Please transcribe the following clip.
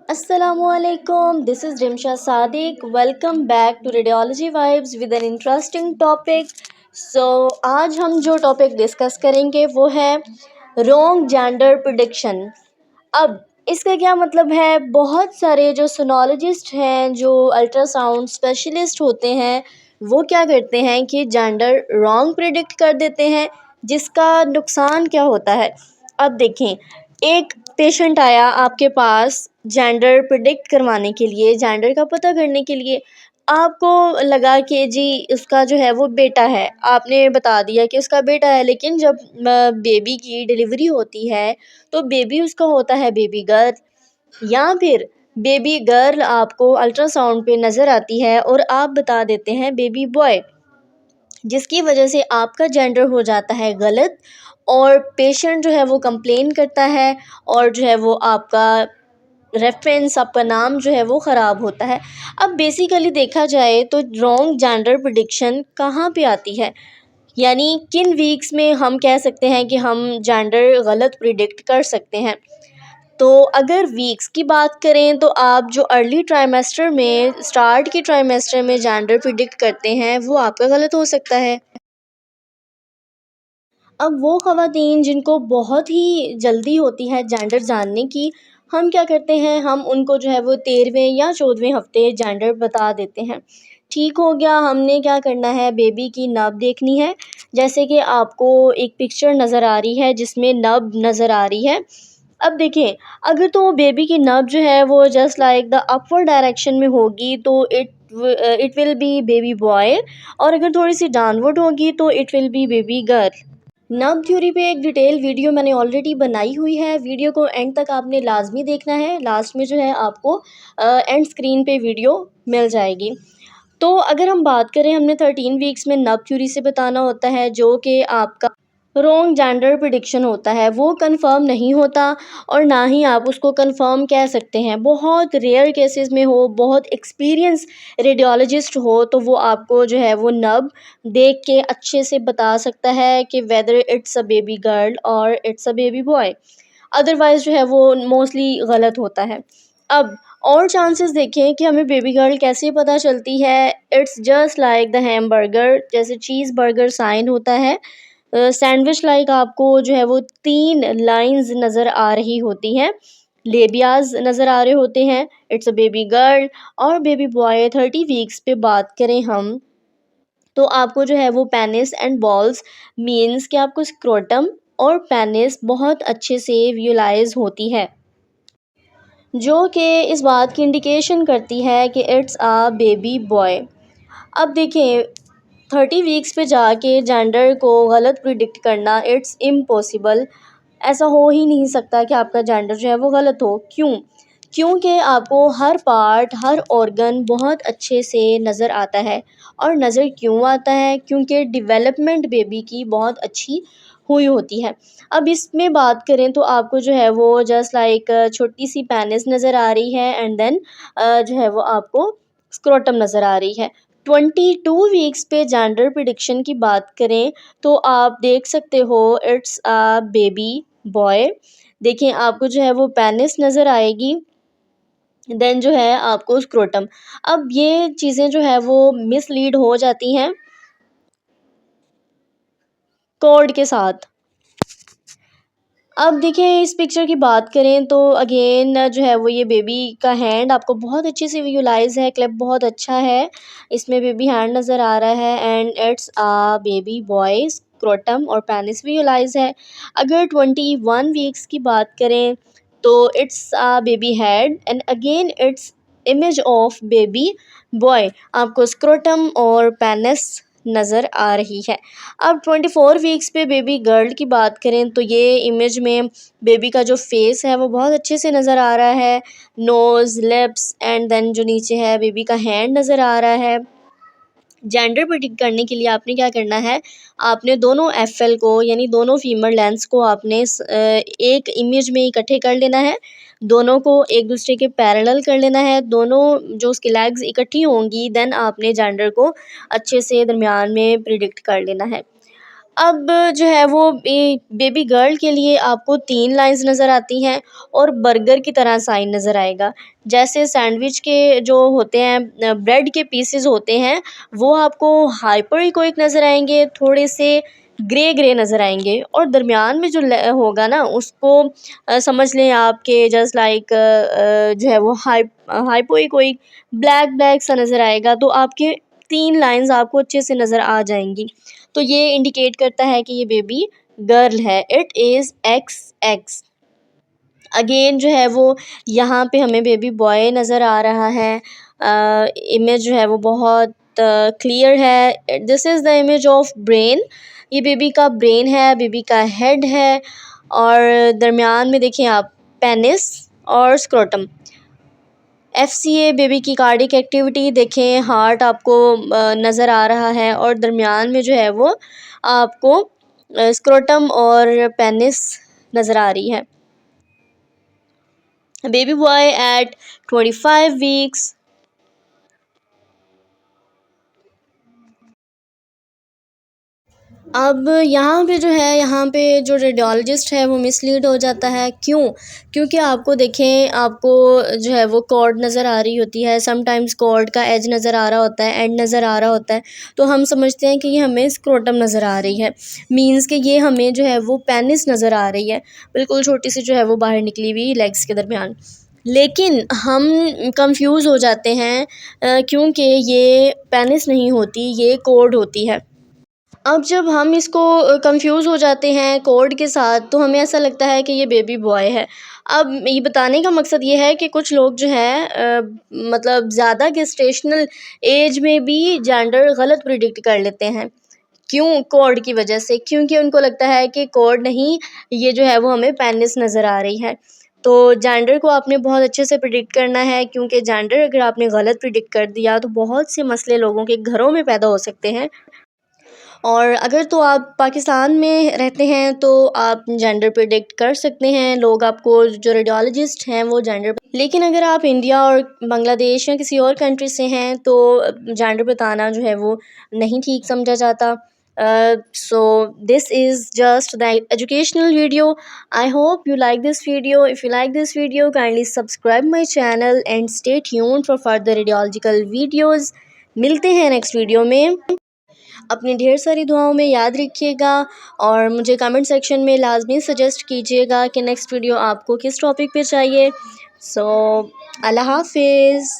Assalamualaikum. This is Rimsha Sadiq. Welcome back to Radiology Vibes with an interesting topic. आज हम जो topic discuss करेंगे वो है रॉन्ग जेंडर प्रिडिक्शन। अब इसका क्या मतलब है? बहुत सारे जो सोनोलॉजिस्ट हैं, जो अल्ट्रासाउंड स्पेशलिस्ट होते हैं, वो क्या करते हैं कि जेंडर रॉन्ग प्रिडिक्ट कर देते हैं, जिसका नुकसान क्या होता है। अब देखें, एक पेशेंट आया आपके पास जेंडर प्रिडिक्ट करवाने के लिए, जेंडर का पता करने के लिए। आपको लगा कि जी उसका जो है वो बेटा है, आपने बता दिया कि उसका बेटा है, लेकिन जब बेबी की डिलीवरी होती है तो बेबी उसका होता है बेबी गर्ल, या फिर बेबी गर्ल आपको अल्ट्रासाउंड पे नज़र आती है और आप बता देते हैं बेबी बॉय, जिसकी वजह से आपका जेंडर हो जाता है गलत और पेशेंट जो है वो कंप्लेन करता है और जो है वो आपका रेफरेंस, आपका नाम जो है वो ख़राब होता है। अब बेसिकली देखा जाए तो रॉन्ग जेंडर प्रिडिक्शन कहाँ पे आती है, यानी किन वीक्स में हम कह सकते हैं कि हम जेंडर गलत प्रिडिक्ट कर सकते हैं। तो अगर वीक्स की बात करें तो आप जो अर्ली ट्राइमेस्टर में, स्टार्ट के ट्राइमेस्टर में जेंडर प्रिडिक्ट करते हैं वो आपका गलत हो सकता है। अब वो ख़वातीन जिनको बहुत ही जल्दी होती है जेंडर जानने की, हम क्या करते हैं, हम उनको जो है वो 13वें या 14वें हफ्ते जेंडर बता देते हैं। ठीक हो गया, हमने क्या करना है, बेबी की नब देखनी है। जैसे कि आपको एक पिक्चर नज़र आ रही है जिसमें नब नज़र आ रही है। अब देखें, अगर तो बेबी की नब जो है वो just like the upward direction में होगी तो it will be baby boy, और अगर थोड़ी सी डाउनवर्ड होगी तो it will be baby girl. Nerve theory पे एक डिटेल वीडियो मैंने ऑलरेडी बनाई हुई है। वीडियो को एंड तक आपने लाजमी देखना है। लास्ट में जो है आपको एंड स्क्रीन पे वीडियो मिल जाएगी। तो अगर हम बात करें, हमने 13 वीक्स में नर्व थ्योरी से बताना होता है, जो कि आपका रॉन्ग जेंडर प्रिडिक्शन होता है, वो कंफर्म नहीं होता और ना ही आप उसको कंफर्म कह सकते हैं। बहुत रेयर केसेस में हो, बहुत एक्सपीरियंस रेडियोलॉजिस्ट हो, तो वो आपको जो है वो नब देख के अच्छे से बता सकता है कि whether it's a baby girl और it's a baby boy. Otherwise जो है वो मोस्टली गलत होता है। अब और चांसेस देखें कि हमें बेबी गर्ल कैसे पता चलती है। It's just like the hamburger, जैसे चीज़ बर्गर साइन होता है, सैंडविच लाइक आपको जो है वो 3 लाइंस नज़र आ रही होती हैं, लेबियाज नज़र आ रहे होते हैं। इट्स अ बेबी गर्ल और बेबी बॉय। 30 वीक्स पे बात करें हम, तो आपको जो है वो पेनिस एंड बॉल्स मीन्स कि आपको स्क्रोटम और पेनिस बहुत अच्छे से विजुलाइज होती है, जो कि इस बात की इंडिकेशन करती है कि इट्स अ बेबी बॉय। अब देखें, 30 वीक्स पे जाके जेंडर को गलत प्रिडिक्ट करना इट्स इम्पॉसिबल। ऐसा हो ही नहीं सकता कि आपका जेंडर जो है वो गलत हो। क्यों? क्योंकि आपको हर पार्ट, हर ऑर्गन बहुत अच्छे से नज़र आता है। और नज़र क्यों आता है? क्योंकि डेवलपमेंट बेबी की बहुत अच्छी हुई होती है। अब इसमें बात करें तो आपको जो है वो जस्ट लाइक छोटी सी पेनिस नज़र आ रही है एंड देन जो है वो आपको स्क्रोटम नज़र आ रही है। 22 वीक्स पे जेंडर प्रिडिक्शन की बात करें तो आप देख सकते हो इट्स अ बेबी बॉय। देखें, आपको जो है वो पेनिस नज़र आएगी, देन जो है आपको स्क्रोटम। अब ये चीज़ें जो है वो मिसलीड हो जाती हैं कोड के साथ। अब देखिए, इस पिक्चर की बात करें तो अगेन जो है वो ये बेबी का हैंड आपको बहुत अच्छे से विजुलाइज है, क्लिप बहुत अच्छा है, इसमें बेबी हैंड नज़र आ रहा है and it's a baby boy. Scrotum और पेनिस विजुलाइज है। अगर 21 वीक्स की बात करें तो it's a baby head and again it's image of baby boy. आपको स्क्रोटम और पेनिस नज़र आ रही है। अब 24 वीक्स पे बेबी गर्ल की बात करें तो ये इमेज में बेबी का जो फेस है वो बहुत अच्छे से नज़र आ रहा है, नोज़, लिप्स एंड देन जो नीचे है बेबी का हैंड नज़र आ रहा है। जेंडर प्रिडिक्ट करने के लिए आपने क्या करना है, आपने दोनों एफएल को, यानी दोनों फीमेल लेंस को आपने एक इमेज में इकट्ठे कर लेना है, दोनों को एक दूसरे के पैरेलल कर लेना है। दोनों जो उसकी लेग्स इकट्ठी होंगी, देन आपने जेंडर को अच्छे से दरमियान में प्रिडिक्ट कर लेना है। अब जो है वो बेबी गर्ल के लिए आपको 3 लाइन्स नज़र आती हैं और बर्गर की तरह साइन नज़र आएगा। जैसे सैंडविच के जो होते हैं ब्रेड के पीसेस होते हैं, वो आपको हाइपर इकोइक नज़र आएंगे, थोड़े से ग्रे ग्रे नज़र आएंगे, और दरमियान में जो होगा ना उसको समझ लें आपके जस्ट लाइक जो है वो हाइपो इकोइक ब्लैक ब्लैक सा नज़र आएगा। तो आपके 3 लाइन्स आपको अच्छे से नज़र आ जाएंगी। तो ये इंडिकेट करता है कि ये बेबी गर्ल है। It is XX। अगेन जो है वो यहाँ पे हमें बेबी बॉय नज़र आ रहा है। इमेज जो है वो बहुत क्लियर है। This is the image of brain. ये बेबी का ब्रेन है, बेबी का हेड है, और दरमियान में देखें आप पेनिस और स्क्रोटम। FCA बेबी की कार्डिक एक्टिविटी देखें, हार्ट आपको नज़र आ रहा है, और दरमियान में जो है वो आपको स्क्रोटम और पेनिस नज़र आ रही है। Baby boy eight 25 weeks. अब यहाँ पे जो है, यहाँ पे जो रेडियोलॉजिस्ट है वो मिसलीड हो जाता है। क्यों? क्योंकि आपको देखें, आपको जो है वो कॉर्ड नज़र आ रही होती है, समटाइम्स कॉर्ड का एज नज़र आ रहा होता है, एंड नज़र आ रहा होता है, तो हम समझते हैं कि ये हमें स्क्रोटम नज़र आ रही है, मींस कि ये हमें जो है वो पेनिस नज़र आ रही है, बिल्कुल छोटी सी जो है वो बाहर निकली हुई लेग्स के दरमियान। लेकिन हम कंफ्यूज हो जाते हैं क्योंकि ये पेनिस नहीं होती, ये कॉर्ड होती है। अब जब हम इसको कंफ्यूज हो जाते हैं कोड के साथ, तो हमें ऐसा लगता है कि ये बेबी बॉय है। अब ये बताने का मकसद ये है कि कुछ लोग जो है मतलब ज़्यादा गेस्टेशनल एज में भी जेंडर गलत प्रिडिक्ट कर लेते हैं। क्यों? कोड की वजह से, क्योंकि उनको लगता है कि कोड नहीं, ये जो है वो हमें पेनिस नज़र आ रही है। तो जेंडर को आपने बहुत अच्छे से प्रिडिक्ट करना है, क्योंकि जेंडर अगर आपने गलत प्रिडिक्ट कर दिया तो बहुत से मसले लोगों के घरों में पैदा हो सकते हैं। और अगर तो आप पाकिस्तान में रहते हैं तो आप जेंडर प्रिडिक्ट कर सकते हैं, लोग आपको जो रेडियोलॉजिस्ट हैं वो जेंडर। लेकिन अगर आप इंडिया और बांग्लादेश या किसी और कंट्री से हैं तो जेंडर बताना जो है वो नहीं ठीक समझा जाता। So this is just the educational video. I hope you like this video. If you like this video, kindly subscribe my channel and stay tuned for further radiological videos. मिलते हैं नेक्स्ट वीडियो में। अपनी ढेर सारी दुआओं में याद रखिएगा, और मुझे कमेंट सेक्शन में लाजमी सजेस्ट कीजिएगा कि नेक्स्ट वीडियो आपको किस टॉपिक पे चाहिए। सो अल्लाह हाफिज़।